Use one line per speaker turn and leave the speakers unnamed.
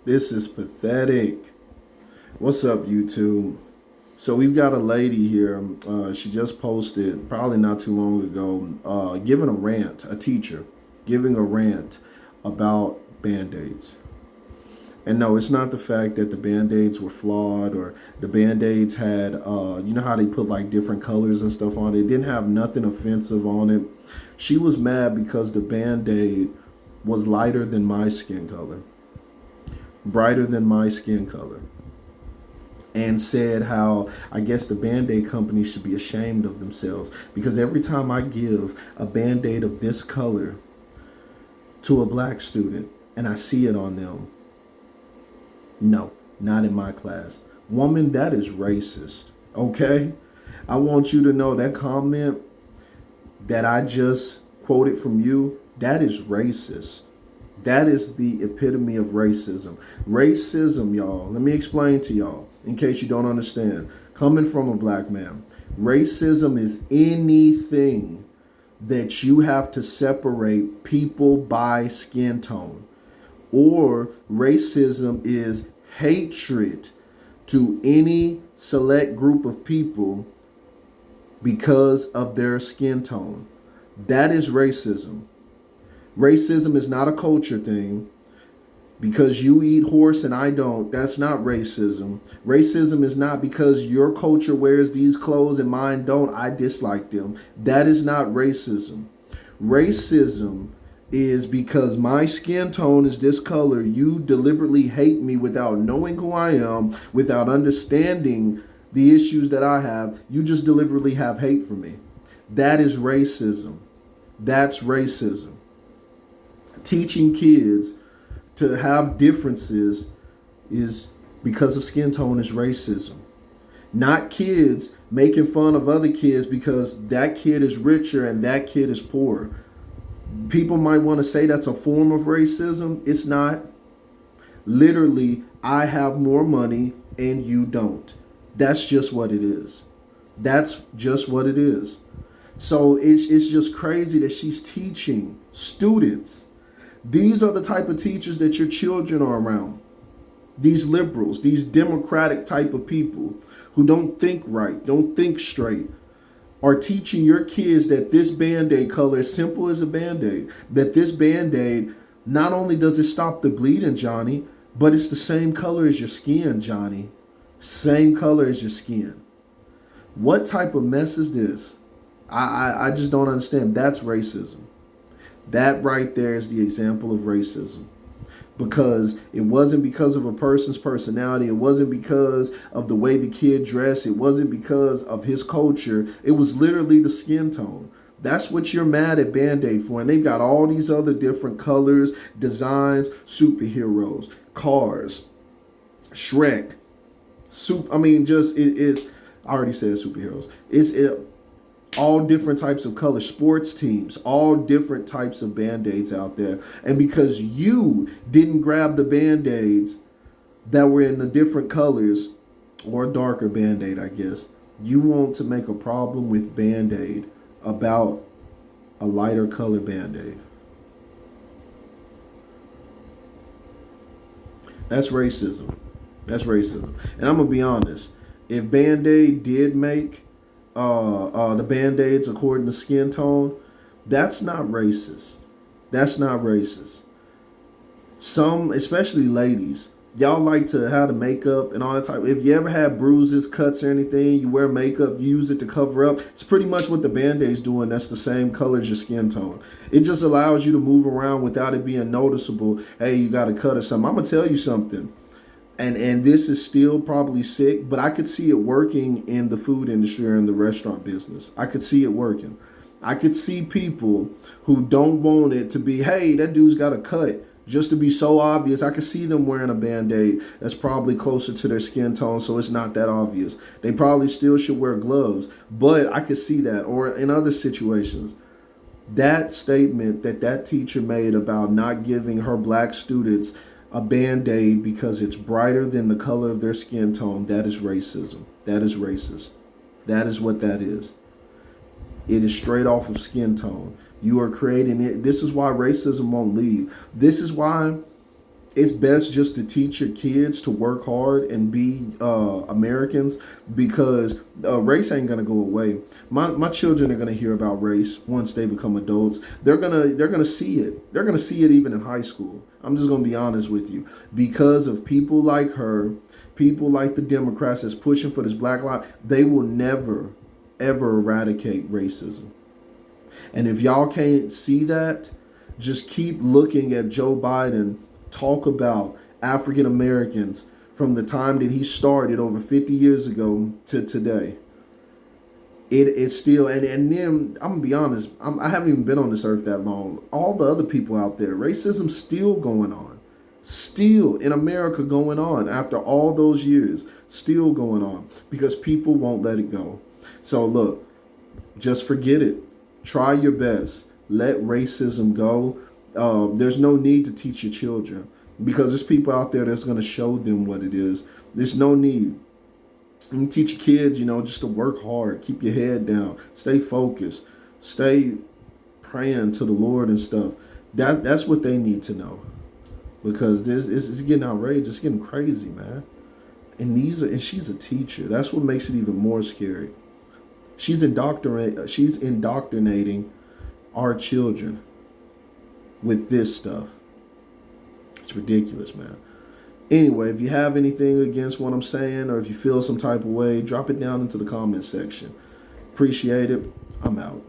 This is pathetic. What's up, YouTube? So we've got a lady here. She just posted probably not too long ago, giving a rant, a teacher giving a rant about band-aids. And no, it's not the fact that the band-aids were flawed or the band-aids had, you know how they put like different colors and stuff on it. It didn't have nothing offensive on it. She was mad because the band-aid was lighter than my skin color, brighter than my skin color, and said how I guess the Band-Aid company should be ashamed of themselves because every time I give a Band-Aid of this color to a black student and I see it on them, no, not in my class. Woman, that is racist, okay? I want you to know that comment that I just quoted from you, that is racist. That is the epitome of racism. Racism, y'all, let me explain to y'all in case you don't understand. Coming from a black man, racism is anything that you have to separate people by skin tone. Or racism is hatred to any select group of people because of their skin tone. That is racism. Racism is not a culture thing. Because you eat horse and I don't, that's not racism. Racism is not because your culture wears these clothes and mine don't, I dislike them. That is not racism. Racism is because my skin tone is this color, you deliberately hate me without knowing who I am, without understanding the issues that I have. You just deliberately have hate for me. That is racism. That's racism. Teaching kids to have differences is because of skin tone is racism. Not kids making fun of other kids because that kid is richer and that kid is poor. People might want to say that's a form of racism. It's not. Literally, I have more money and you don't. That's just what it is. That's just what it is. So it's just crazy that she's teaching students. These are the type of teachers that your children are around. These liberals, these democratic type of people who don't think right, don't think straight, are teaching your kids that this Band-Aid color is simple as a Band-Aid. That this Band-Aid, not only does it stop the bleeding, Johnny, but it's the same color as your skin, Johnny. Same color as your skin. What type of mess is this? I just don't understand. That's racism. That right there is the example of racism. Because it wasn't because of a person's personality. It wasn't because of the way the kid dressed. It wasn't because of his culture. It was literally the skin tone. That's what you're mad at Band-Aid for. And they've got all these other different colors, designs, superheroes, cars, Shrek, I already said superheroes. All different types of colors, sports teams, all different types of Band-Aids out there. And because you didn't grab the Band-Aids that were in the different colors, or a darker Band-Aid, I guess, you want to make a problem with Band-Aid about a lighter color Band-Aid. That's racism. That's racism. And I'm going to be honest. If Band-Aid did make the Band-Aids according to skin tone, that's not racist. That's not racist. Some, especially ladies, y'all like to have the makeup and all that type. If you ever had bruises, cuts, or anything, you wear makeup, you use it to cover up. It's pretty much what the Band-Aid's doing. That's the same color as your skin tone. It just allows you to move around without it being noticeable. Hey, you got a cut or something. I'm gonna tell you something. And this is still probably sick, but I could see it working in the food industry or in the restaurant business. I could see it working. I could see people who don't want it to be, hey, that dude's got a cut, just to be so obvious. I could see them wearing a Band-Aid that's probably closer to their skin tone, so it's not that obvious. They probably still should wear gloves, but I could see that. Or in other situations, that statement that teacher made about not giving her black students a Band-Aid because it's brighter than the color of their skin tone, that is racism. That is racist. That is what that is. It is straight off of skin tone. You are creating it. This is why racism won't leave. This is why it's best just to teach your kids to work hard and be Americans, because race ain't gonna go away. My children are gonna hear about race once they become adults. They're gonna see it. They're gonna see it even in high school. I'm just gonna be honest with you, because of people like her, people like the Democrats that's pushing for this Black Lives. They will never ever eradicate racism. And if y'all can't see that, just keep looking at Joe Biden talk about African Americans from the time that he started over 50 years ago to today. It's still, and then I'm gonna be honest, I haven't even been on this earth that long. All the other people out there, racism's still going on, still in America going on after all those years, still going on, because people won't let it go. So look, just forget it. Try your best. Let racism go. There's no need to teach your children, because there's people out there that's going to show them what it is. There's no need. You teach your kids, just to work hard, keep your head down, stay focused, stay praying to the Lord and stuff. That's what they need to know, because it's getting outrageous, it's getting crazy, man. And she's a teacher. That's what makes it even more scary. She's indoctrinating our children with this stuff. It's ridiculous, man. Anyway, if you have anything against what I'm saying, or if you feel some type of way, drop it down into the comment section. Appreciate it. I'm out.